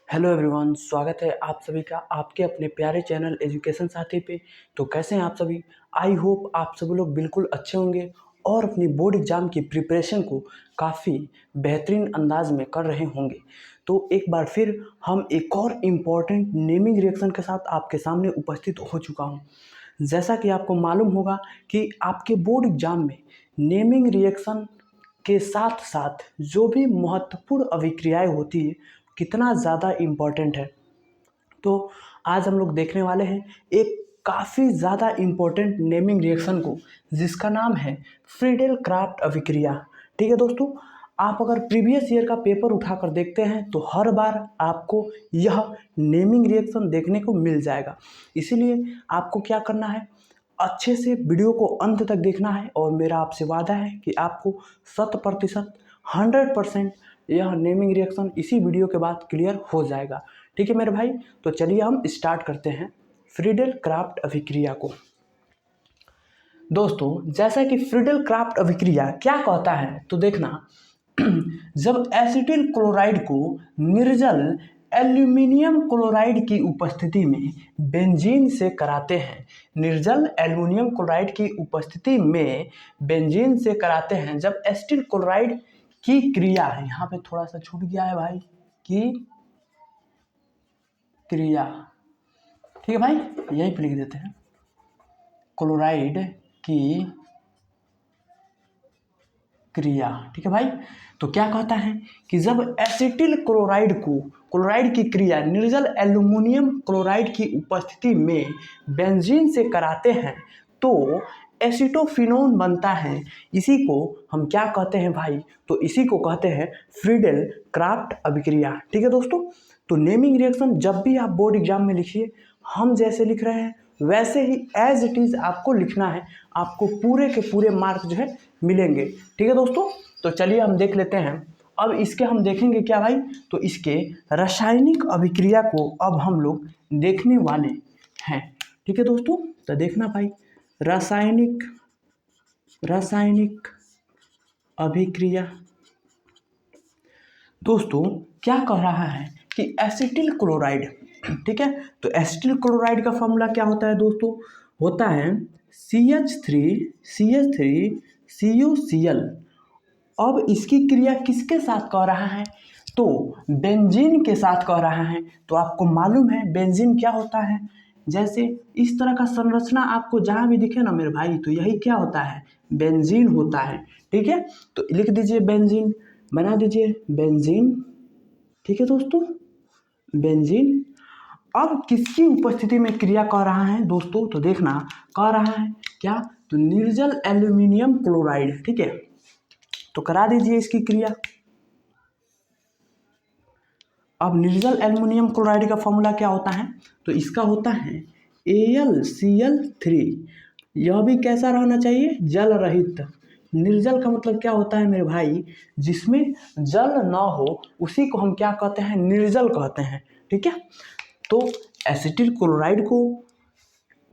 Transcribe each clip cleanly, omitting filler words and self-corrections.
Hello everyone, स्वागत है आप सभी का आपके अपने प्यारे चैनल एजुकेशन साथी पे। तो कैसे हैं आप सभी? आई होप आप सभी लोग बिल्कुल अच्छे होंगे और अपनी बोर्ड एग्ज़ाम की प्रिपरेशन को काफ़ी बेहतरीन अंदाज में कर रहे होंगे। तो एक बार फिर हम एक और इम्पॉर्टेंट नेमिंग रिएक्शन के साथ आपके सामने उपस्थित हो चुका हूँ। जैसा कि आपको मालूम होगा कि आपके बोर्ड एग्ज़ाम में नेमिंग रिएक्शन के साथ साथ जो भी महत्वपूर्ण अभिक्रियाएं होती है कितना ज़्यादा इम्पॉर्टेंट है। तो आज हम लोग देखने वाले हैं एक काफ़ी ज़्यादा इम्पोर्टेंट नेमिंग रिएक्शन को, जिसका नाम है फ्रीडेल क्राफ्ट अभिक्रिया। ठीक है दोस्तों, आप अगर प्रीवियस ईयर का पेपर उठाकर देखते हैं तो हर बार आपको यह नेमिंग रिएक्शन देखने को मिल जाएगा। इसीलिए आपको क्या करना है, अच्छे से वीडियो को अंत तक देखना है और मेरा आपसे वादा है कि आपको 100% 100% यह नेमिंग रिएक्शन इसी वीडियो के बाद क्लियर हो जाएगा। ठीक है मेरे भाई, तो चलिए हम स्टार्ट करते हैं फ्रीडेल क्राफ्ट अभिक्रिया को। दोस्तों, जैसा कि फ्रीडेल क्राफ्ट अभिक्रिया क्या कहता है तो देखना, जब एसिटिल क्लोराइड को निर्जल एल्यूमिनियम क्लोराइड की उपस्थिति में बेंजीन से कराते हैं, निर्जल एल्यूमिनियम क्लोराइड की उपस्थिति में बेंजीन से कराते हैं, जब एसिटिल क्लोराइड की क्रिया है, यहाँ पे थोड़ा सा छूट गया है भाई, की क्रिया, ठीक है भाई, यहीं पे लिख देते हैं क्लोराइड की क्रिया। ठीक है भाई, तो क्या कहता है कि जब एसिटिल क्लोराइड की क्रिया निर्जल एल्यूमिनियम क्लोराइड की उपस्थिति में बेंजीन से कराते हैं तो एसीटोफिनोन बनता है। इसी को हम क्या कहते हैं भाई, तो इसी को कहते हैं फ्रीडेल क्राफ्ट अभिक्रिया। ठीक है दोस्तों, तो नेमिंग रिएक्शन जब भी आप बोर्ड एग्जाम में लिखिए, हम जैसे लिख रहे हैं वैसे ही एज इट इज़ आपको लिखना है, आपको पूरे के पूरे मार्क जो है मिलेंगे। ठीक है दोस्तों, तो चलिए हम देख लेते हैं। अब इसके हम देखेंगे क्या भाई, तो इसके रासायनिक अभिक्रिया को अब हम लोग देखने वाले हैं। ठीक है दोस्तों, तो देखना भाई, रासायनिक अभिक्रिया। दोस्तों क्या कह रहा है कि एसिटिल क्लोराइड, ठीक है, तो एसिटिल क्लोराइड का फॉर्मूला क्या होता है दोस्तों, होता है CH3COCl। अब इसकी क्रिया किसके साथ कर रहा है, तो बेंजीन के साथ कर रहा है। तो आपको मालूम है बेंजीन क्या होता है, जैसे इस तरह का संरचना आपको जहाँ भी दिखे ना मेरे भाई, तो यही क्या होता है, बेंजीन होता है। ठीक है, तो लिख दीजिए बेंजीन, बना दीजिए बेंजीन। ठीक है दोस्तों, बेंजीन। अब किसकी उपस्थिति में क्रिया कर रहा है दोस्तों, तो देखना कर रहा है क्या, तो निर्जल एल्यूमिनियम क्लोराइड। ठीक है, तो करा दीजिए इसकी क्रिया। अब निर्जल एल्यूमिनियम क्लोराइड का फॉर्मूला क्या होता है, तो इसका होता है AlCl3। यह भी कैसा रहना चाहिए, जल रहित। निर्जल का मतलब क्या होता है मेरे भाई, जिसमें जल ना हो उसी को हम क्या कहते हैं, निर्जल कहते हैं। ठीक है, तो एसिटिल क्लोराइड को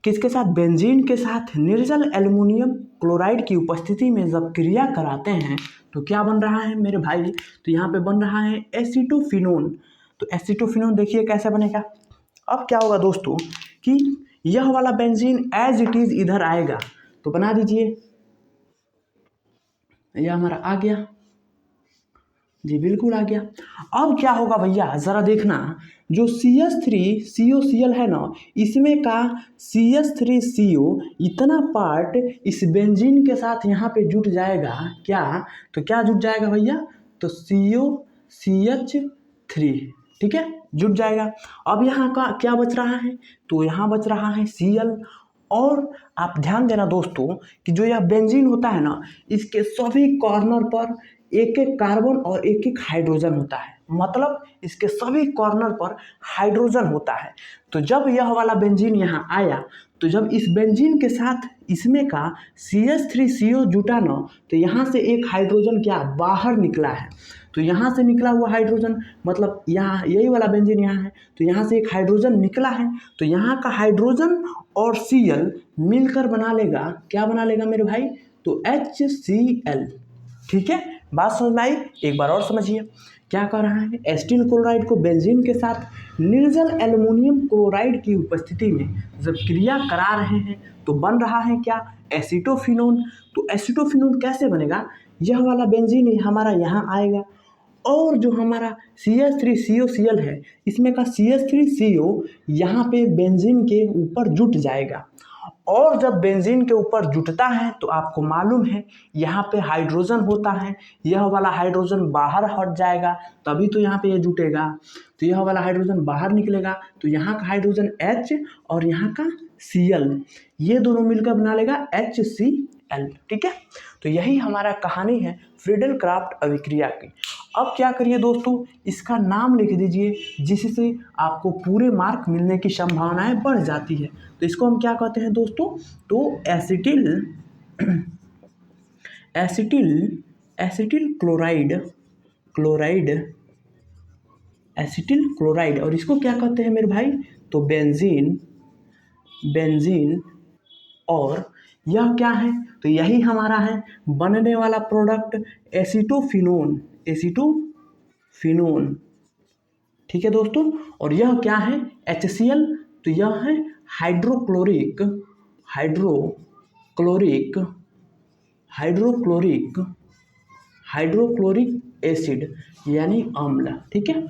किसके साथ, बेंजीन के साथ निर्जल एल्यूमिनियम क्लोराइड की उपस्थिति में जब क्रिया कराते हैं तो क्या बन रहा है मेरे भाई, तो यहाँ पे बन रहा है एसीटोफिनोन। तो एसीटोफिनोन देखिए कैसे बनेगा। अब क्या होगा दोस्तों कि यह वाला बेंजीन एज इट इज इधर आएगा, तो बना दीजिए, यह हमारा आ गया जी, बिल्कुल आ गया। अब क्या होगा भैया, ज़रा देखना, जो CH3COCl है ना, इसमें का CH3CO इतना पार्ट इस बेंजीन के साथ यहाँ पे जुट जाएगा क्या, तो क्या जुट जाएगा भैया, तो COCH3। ठीक है, जुट जाएगा। अब यहाँ का क्या बच रहा है, तो यहाँ बच रहा है Cl। और आप ध्यान देना दोस्तों कि जो यह बेंजीन होता है ना, इसके सभी कॉर्नर पर एक एक कार्बन और एक एक हाइड्रोजन होता है, मतलब इसके सभी कॉर्नर पर हाइड्रोजन होता है। तो जब यह वाला बेंजीन यहाँ आया, तो जब इस बेंजीन के साथ इसमें का CH3CO जुटा ना, तो यहाँ से एक हाइड्रोजन क्या बाहर निकला है। तो यहाँ से निकला हुआ हाइड्रोजन, मतलब यहाँ यही वाला बेंजीन यहाँ है, तो यहाँ से एक हाइड्रोजन निकला है, तो यहाँ का हाइड्रोजन और Cl मिलकर बना लेगा, क्या बना लेगा मेरे भाई, तो HCl। ठीक है, बात समझ में आई, एक बार और समझिए। क्या कर रहा है, एसिटिल क्लोराइड को बेंजीन के साथ निर्जल एल्युमिनियम क्लोराइड की उपस्थिति में जब क्रिया करा रहे हैं तो बन रहा है क्या, एसीटोफिनोन। तो एसीटोफिनोन कैसे बनेगा, यह वाला बेंजीन हमारा यहाँ आएगा और जो हमारा CH3COCl है इसमें का CH3CO यहाँ पे बेंजीन के ऊपर जुट जाएगा और जब बेंजीन के ऊपर जुटता है तो आपको मालूम है यहाँ पे हाइड्रोजन होता है, यह वाला हाइड्रोजन बाहर हट जाएगा तभी तो यहाँ पे ये जुटेगा। तो यह वाला हाइड्रोजन बाहर निकलेगा तो यहाँ का हाइड्रोजन H और यहाँ का Cl ये दोनों मिलकर बना लेगा HCl। ठीक है, तो यही हमारा कहानी है फ्रीडल क्राफ्ट अभिक्रिया की। अब क्या करिए दोस्तों, इसका नाम लिख दीजिए जिससे आपको पूरे मार्क मिलने की संभावनाएं बढ़ जाती है। तो इसको हम क्या कहते हैं दोस्तों, तो एसिटिल क्लोराइड और इसको क्या कहते हैं मेरे भाई, तो बेंजीन और यह क्या है, तो यही हमारा है बनने वाला प्रोडक्ट एसीटोफिनोन। ठीक है दोस्तों, और यह क्या है HCl, तो यह है हाइड्रोक्लोरिक एसिड यानी अम्ल। ठीक है,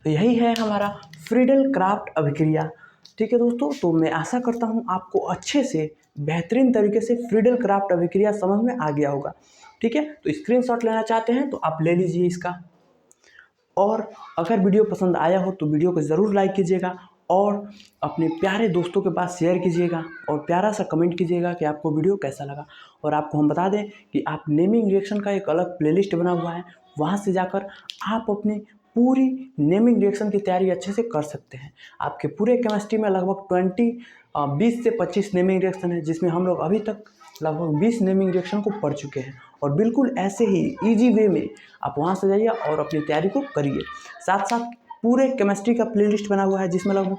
तो यही है हमारा फ्रीडल क्राफ्ट अभिक्रिया। ठीक है दोस्तों, तो मैं आशा करता हूँ आपको अच्छे से बेहतरीन तरीके से फ्रीडल क्राफ्ट अभिक्रिया समझ में आ गया होगा। ठीक है, तो स्क्रीनशॉट लेना चाहते हैं तो आप ले लीजिए इसका, और अगर वीडियो पसंद आया हो तो वीडियो को ज़रूर लाइक कीजिएगा और अपने प्यारे दोस्तों के पास शेयर कीजिएगा और प्यारा सा कमेंट कीजिएगा कि आपको वीडियो कैसा लगा। और आपको हम बता दें कि आप नेमिंग रिएक्शन का एक अलग प्लेलिस्ट बना हुआ है, वहाँ से जाकर आप अपनी पूरी नेमिंग रिएक्शन की तैयारी अच्छे से कर सकते हैं। आपके पूरे केमिस्ट्री में लगभग 20 से 25 नेमिंग रिएक्शन है, जिसमें हम लोग अभी तक लगभग 20 नेमिंग रिएक्शन को पढ़ चुके हैं। और बिल्कुल ऐसे ही इजी वे में आप वहाँ से जाइए और अपनी तैयारी को करिए। साथ साथ पूरे केमिस्ट्री का प्लेलिस्ट बना हुआ है जिसमें लगभग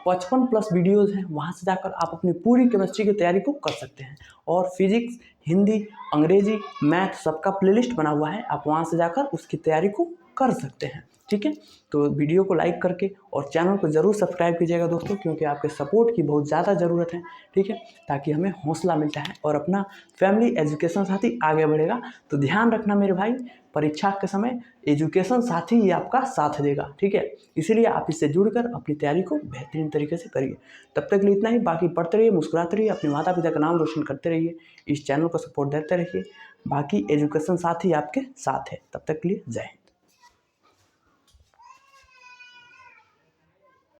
55+ वीडियोज़ हैं, वहाँ से जाकर आप अपनी पूरी केमिस्ट्री की तैयारी को कर सकते हैं। और फिजिक्स, हिंदी, अंग्रेजी, मैथ सबका प्लेलिस्ट बना हुआ है, आप वहाँ से जाकर उसकी तैयारी को कर सकते हैं। ठीक है, तो वीडियो को लाइक करके और चैनल को ज़रूर सब्सक्राइब कीजिएगा दोस्तों, क्योंकि आपके सपोर्ट की बहुत ज़्यादा ज़रूरत है। ठीक है, ताकि हमें हौसला मिलता है और अपना फैमिली एजुकेशन साथी आगे बढ़ेगा। तो ध्यान रखना मेरे भाई, परीक्षा के समय एजुकेशन साथी ही आपका साथ देगा। ठीक है, इसीलिए आप इससे जुड़कर अपनी तैयारी को बेहतरीन तरीके से करिए। तब तक के लिए इतना ही, बाकी पढ़ते रहिए, मुस्कुराते रहिए, अपने माता पिता का नाम रोशन करते रहिए, इस चैनल को सपोर्ट देते रहिए। बाकी एजुकेशन साथी आपके साथ है। तब तक के लिए जय हिंद।